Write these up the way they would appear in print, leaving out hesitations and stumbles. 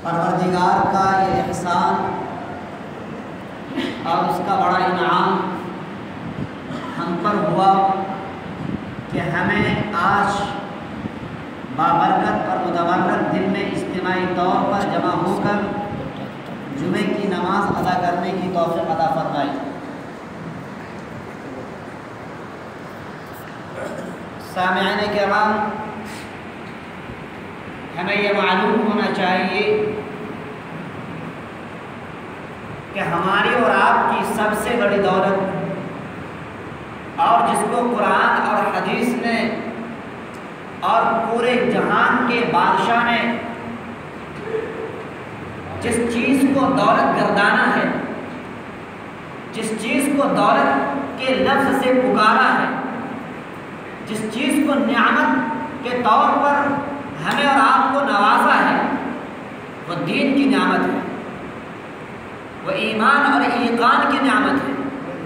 پروردگار کا یہ احسان اور اس کا بڑا انعام ہم پر ہوا کہ ہمیں آج بابرکت اور متبرک دن میں اجتماعی طور پر جمع ہو کر جمعے کی نماز ادا کرنے کی توفیق عطا فرمائی۔ سامعین کرام، ہمیں یہ معلوم ہونا چاہیے کہ ہماری اور آپ کی سب سے بڑی دولت اور جس کو قرآن اور حدیث نے اور پورے جہان کے بادشاہ نے جس چیز کو دولت گردانا ہے، جس چیز کو دولت کے لفظ سے پکارا ہے، جس چیز کو نعمت کے طور پر ہمیں اور آپ کو نوازا ہے، وہ دین کی نعمت ہے، وہ ایمان اور ایقان کی نعمت ہے،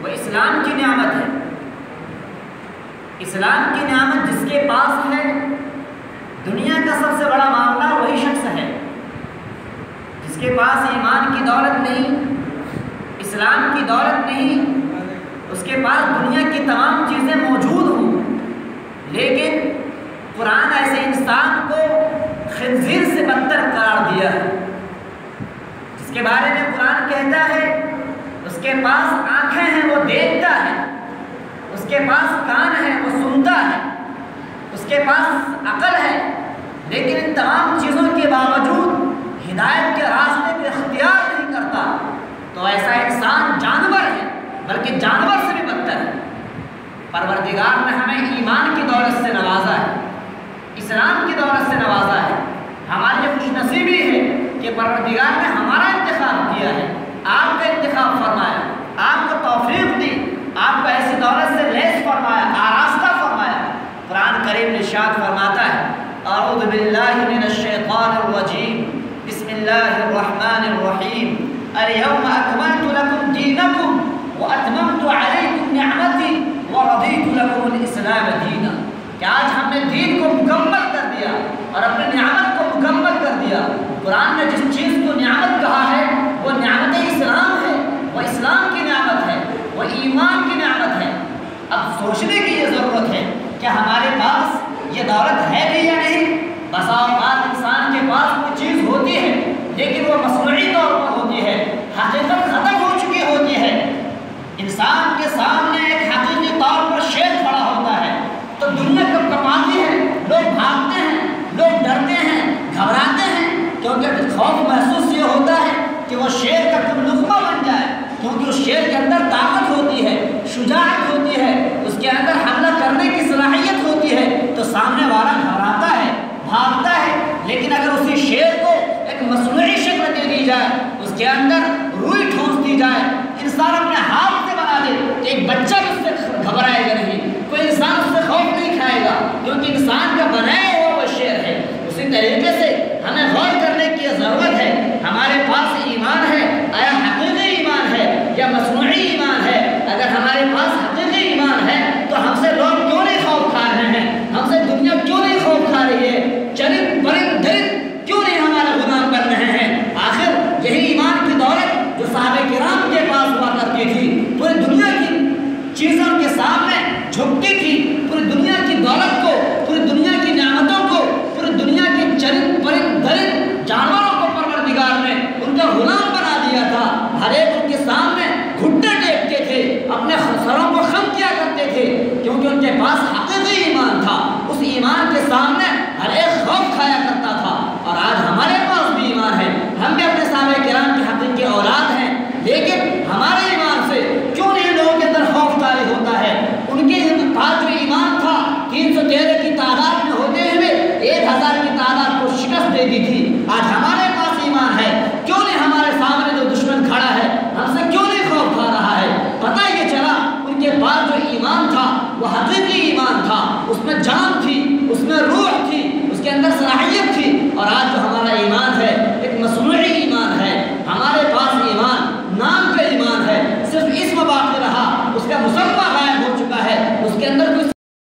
وہ اسلام کی نعمت ہے۔ اسلام کی نعمت جس کے پاس ہے، دنیا کا سب سے بڑا معاملہ وہی شخص ہے جس کے پاس ایمان کی دولت نہیں، اسلام کی دولت نہیں، اس کے پاس دنیا کی تمام چیزیں موجود ہوں، لیکن قرآن ایسے انسان کو خنزیر سے بدتر قرار دیا ہے، جس کے بارے میں قرآن کہتا ہے اس کے پاس آنکھیں ہیں وہ دیکھتا ہے، اس کے پاس کان ہے وہ سنتا ہے، اس کے پاس عقل ہے، لیکن ان تمام چیزوں کے باوجود ہدایت کے راستے کو اختیار نہیں کرتا، تو ایسا انسان جانور ہے، بلکہ جانور سے بھی بدتر ہے۔ پروردگار نے ہمیں ایمان کی دولت سے نوازا ہے، اسلام کی دولت سے نوازا ہے۔ ہماری یہ خوش نصیبی ہے کہ پروردگار نے ہمارا انتخاب کیا ہے، آپ کا انتخاب فرمایا، آپ کو توفیق دی، آپ کو ایسی دولت سے لیس فرمایا، آراستہ فرمایا۔ قرآن کریم ارشاد فرماتا ہے، اعوذ باللہ من الشیطان الرجیم، بسم اللہ الرحمن الرحیم، اليوم اکملت لکم دینکم واتممت علیکم نعمتی ورضیت لکم الاسلام دینا۔ کہ آج ہم نے دین کو مکمل کر دیا اور اپنی نعمت کو مکمل کر دیا۔ قرآن نے جس چیز کو نعمت کہا ہے وہ نعمت اسلام ہے، وہ اسلام کی نعمت ہے، وہ ایمان کی نعمت ہے۔ اب سوچنے کی یہ ضرورت ہے کہ ہمارے پاس یہ دولت ہے بھی یا نہیں۔ بسا اوقات انسان کے پاس کوئی چیز ہوتی ہے لیکن وہ مصنوعی طور پر ہوتی ہے، حقیقت ختم ہو چکی ہوتی ہے۔ انسان کے سامنے ایک حقیقی طور پر شیر کھڑا ہوتا ہے تو دنیا کب کپاتی ہے، لوگ بھاگتے ہیں، لوگ ڈرتے ہیں، گھبراتے ہیں، کیونکہ خوف محسوس یہ ہوتا ہے کہ وہ شیر کا کوئی لقمہ بن جائے، کیونکہ اس شیر کے اندر طاقت ہوتی ہے، شجاعت ہوتی ہے، اس کے اندر حملہ کرنے کی صلاحیت ہوتی ہے، تو سامنے والا گھبراتا ہے، بھاگتا ہے۔ لیکن اگر اسی شیر کو ایک مصنوعی شکل دے دی جائے، اس کے اندر روئی ٹھونس دی جائے، انسان اپنے ہاتھ سے بنا دے تو ایک بچہ بھی اس سے گھبرائے گا نہیں، کوئی انسان اس سے خوف نہیں کھائے گا، کیونکہ انسان کا بنایا ہوا وہ شیر ہے۔ اسی طریقے سے ہمیں غور کرنے کی ضرورت ہے، ہمارے پاس ایمان ہے، آیا حقیقی ایمان ہے یا مصنوعی ایمان ہے؟ اگر ہمارے پاس حقیقی ایمان ہے تو ہم سے لوگ کیوں نہیں خوف کھا رہے ہیں، ہم سے دنیا کیوں نہیں خوف کھا رہی ہے، چرند پرند درند کیوں نہیں ہمارے غلام بن رہے ہیں؟ آخر یہی ایمان کی دولت جو صحابہ کرام کے پاس ہوا کرتی تھی، پوری دنیا کی چیزوں کے سامنے جھکتی تھی، پوری دنیا کی دولت کو، پوری دنیا کی نعمتوں کو، پوری دنیا کے چرند پرند درند جانوروں کو پروردگار نے ان کا غلام بنا دیا تھا۔ ہر ایک ان کے سامنے گھٹنے ٹیکتے تھے، اپنے سروں کو خم کیا کرتے تھے، کیونکہ ان کے پاس حقیقی ایمان تھا۔ اس ایمان کے سامنے ہر ایک خوف کھایا کرتا تھا۔ اور آج ہمارے پاس بھی ایمان ہے، ہم بھی اپنے صحابہ کرام کی حقیقی اولاد ہیں، لیکن ہمارے ایمان سے کیوں نہیں لوگوں کے اندر خوف طاری ہوتا ہے؟ ان کے پاس جو ایمان تھا 313 کی تعداد میں ہوتے ہوئے 1000 کی تعداد کو شکست دے دی تھی۔ آج ہمارے پاس ایمان ہے، کیوں نہیں ہمارے سامنے جو دشمن کھڑا ہے ہم سے کیوں نہیں خوف کھا رہا ہے؟ پتہ یہ چلا ان کے پاس جو ایمان تھا وہ حقیقی ایمان تھا، اس میں جان